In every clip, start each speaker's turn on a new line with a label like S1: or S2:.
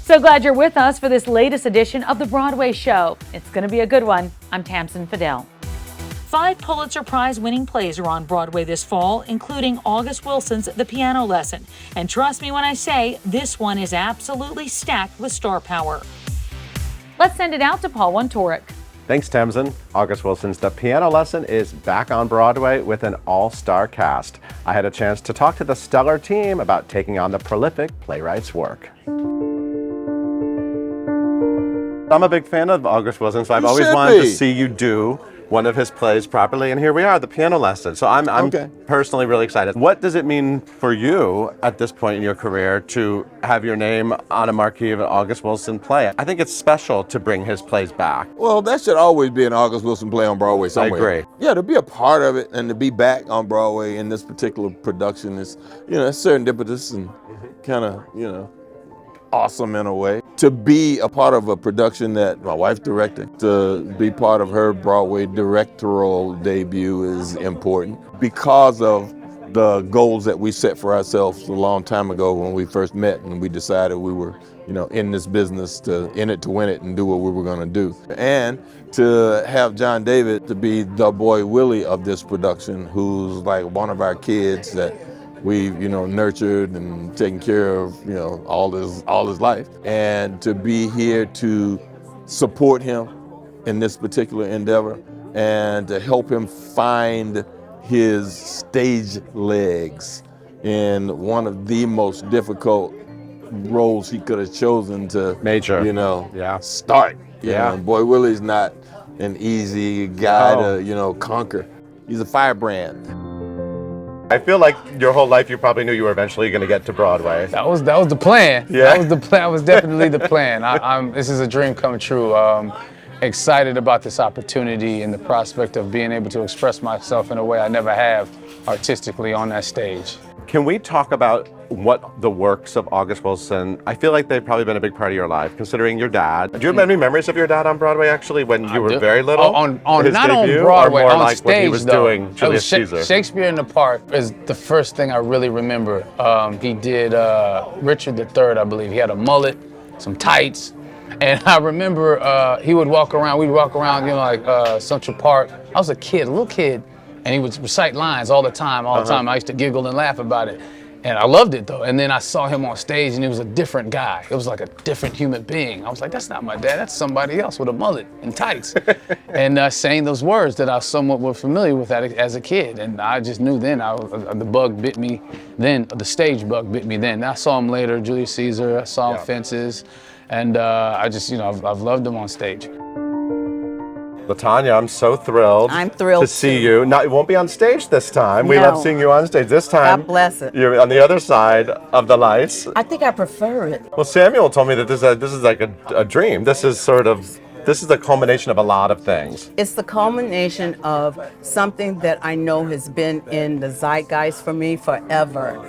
S1: So glad you're with us for this latest edition of the Broadway show. It's going to be a good one. I'm Tamsin Fidel. 5 Pulitzer Prize winning plays are on Broadway this fall, including August Wilson's The Piano Lesson. And trust me when I say, this one is absolutely stacked with star power. Let's send it out to Paul Wontorek.
S2: Thanks, Tamsin. August Wilson's The Piano Lesson is back on Broadway with an all-star cast. I had a chance to talk to the stellar team about taking on the prolific playwright's work. I'm a big fan of August Wilson, so I've always wanted to see you do one of his plays properly, and here we are, The Piano Lesson. So I'm personally really excited. What does it mean for you at this point in your career to have your name on a marquee of an August Wilson play? I think it's special to bring his plays back.
S3: Well, that should always be an August Wilson play on Broadway somewhere.
S2: I agree.
S3: Yeah, to be a part of it and to be back on Broadway in this particular production is, it's serendipitous and kind of, awesome in a way. To be a part of a production that my wife directed, to be part of her Broadway directorial debut is important because of the goals that we set for ourselves a long time ago when we first met and we decided we were, in this business in it to win it and do what we were going to do. And to have John David to be the boy Willie of this production, who's like one of our kids that we've nurtured and taken care of all his life, and to be here to support him in this particular endeavor and to help him find his stage legs in one of the most difficult roles he could have chosen to start. Boy Willie's not an easy guy to conquer. He's a firebrand.
S2: I feel like your whole life you probably knew you were eventually going to get to Broadway.
S4: That was the plan.
S2: Yeah.
S4: That was the plan. That was definitely the plan. This is a dream come true. Excited about this opportunity and the prospect of being able to express myself in a way I never have artistically on that stage.
S2: Can we talk about what the works of August Wilson, I feel like they've probably been a big part of your life, considering your dad. Do you have any memories of your dad on Broadway, actually, when you were very little?
S4: Not on Broadway,
S2: or more
S4: on
S2: like
S4: stage,
S2: when he was doing Julius Caesar?
S4: Shakespeare in the Park is the first thing I really remember. He did Richard III, I believe. He had a mullet, some tights, and I remember he would walk around, we'd walk around, Central Park. I was a little kid, and he would recite lines all the time. I used to giggle and laugh about it. And I loved it though. And then I saw him on stage and he was a different guy. It was like a different human being. I was like, that's not my dad, that's somebody else with a mullet and tights. And saying those words that I somewhat was familiar with as a kid. And I just knew then, the bug bit me then, the stage bug bit me then. I saw him later, Julius Caesar, I saw him Fences. And I just, I've loved him on stage.
S2: LaTanya, I'm so thrilled.
S5: I'm thrilled
S2: to see you. Now, it won't be on stage this time. We
S5: No.
S2: love seeing you on stage. This time,
S5: God bless it.
S2: you're on the other side of the lights.
S5: I think I prefer it.
S2: Well, Samuel told me that this is like a dream. This is the culmination of a lot of things.
S5: It's the culmination of something that I know has been in the zeitgeist for me forever.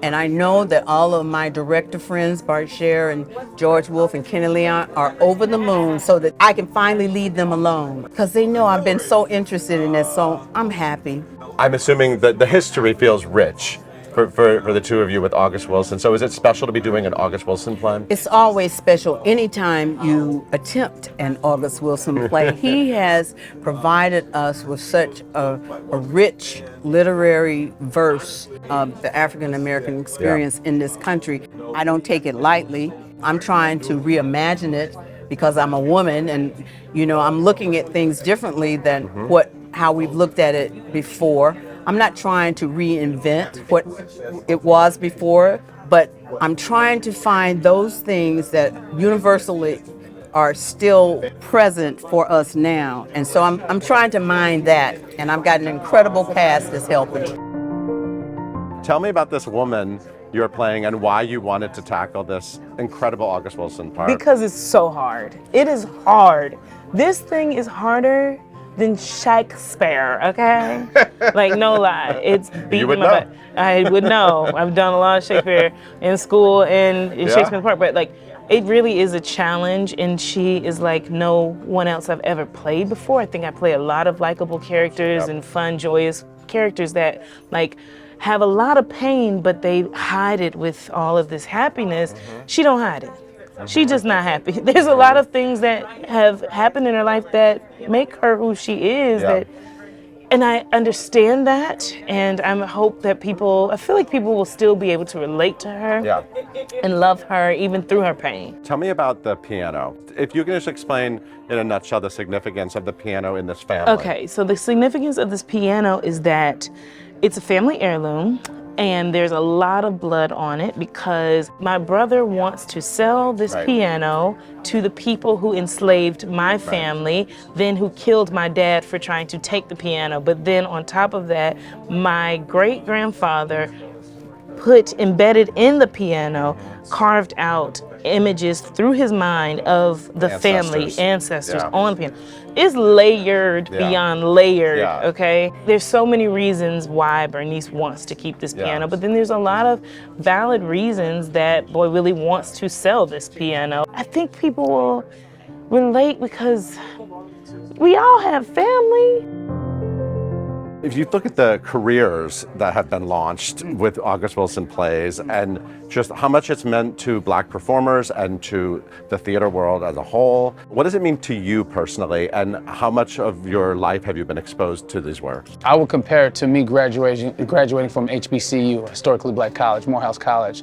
S5: And I know that all of my director friends, Bart Sher and George Wolfe and Kenny Leon, are over the moon so that I can finally leave them alone. Because they know I've been so interested in this, so I'm happy.
S2: I'm assuming that the history feels rich for the two of you with August Wilson. So is it special to be doing an August Wilson play?
S5: It's always special anytime you attempt an August Wilson play. He has provided us with such a rich literary verse of the African American experience in this country. I don't take it lightly. I'm trying to reimagine it because I'm a woman and I'm looking at things differently than how we've looked at it before. I'm not trying to reinvent what it was before, but I'm trying to find those things that universally are still present for us now. And so I'm trying to mine that, and I've got an incredible cast that's helping.
S2: Tell me about this woman you're playing and why you wanted to tackle this incredible August Wilson part.
S6: Because it's so hard. It is hard. This thing is harder than Shakespeare, okay? Like, no lie. It's beating my butt. I would know. I've done a lot of Shakespeare in school and in Shakespeare in the Park, but like, it really is a challenge, and she is like no one else I've ever played before. I think I play a lot of likable characters and fun, joyous characters that like have a lot of pain, but they hide it with all of this happiness. She don't hide it. She's just not happy. There's a lot of things that have happened in her life that make her who she is. And I understand that, and I hope that I feel like people will still be able to relate to her and love her even through her pain.
S2: Tell me about the piano. If you can just explain in a nutshell the significance of the piano in this family.
S6: Okay, so the significance of this piano is that it's a family heirloom, and there's a lot of blood on it because my brother wants to sell this piano to the people who enslaved my family, then who killed my dad for trying to take the piano. But then on top of that, my great-grandfather embedded in the piano, carved out images through his mind of the family ancestors on the piano. It's layered beyond layered, okay? There's so many reasons why Bernice wants to keep this piano, but then there's a lot of valid reasons that Boy Willie wants to sell this piano. I think people will relate because we all have family.
S2: If you look at the careers that have been launched with August Wilson plays and just how much it's meant to Black performers and to the theater world as a whole, what does it mean to you personally, and how much of your life have you been exposed to these works?
S4: I would compare it to me graduating from HBCU, Historically Black College, Morehouse College.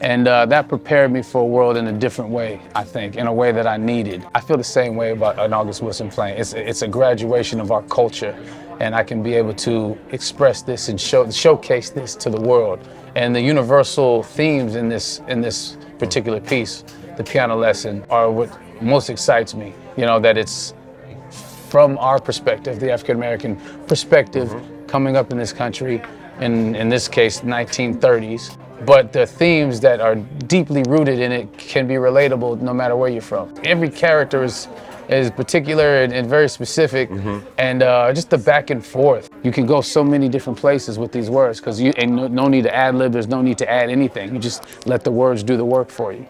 S4: And that prepared me for a world in a different way, I think, in a way that I needed. I feel the same way about an August Wilson play. It's a graduation of our culture, and I can be able to express this and showcase this to the world. And the universal themes in this particular piece, the piano lesson, are what most excites me. You know, that it's from our perspective, the African American perspective, coming up in this country, in this case, 1930s. But the themes that are deeply rooted in it can be relatable no matter where you're from. Every character is particular and very specific, and just the back and forth. You can go so many different places with these words because no need to ad lib, there's no need to add anything. You just let the words do the work for you.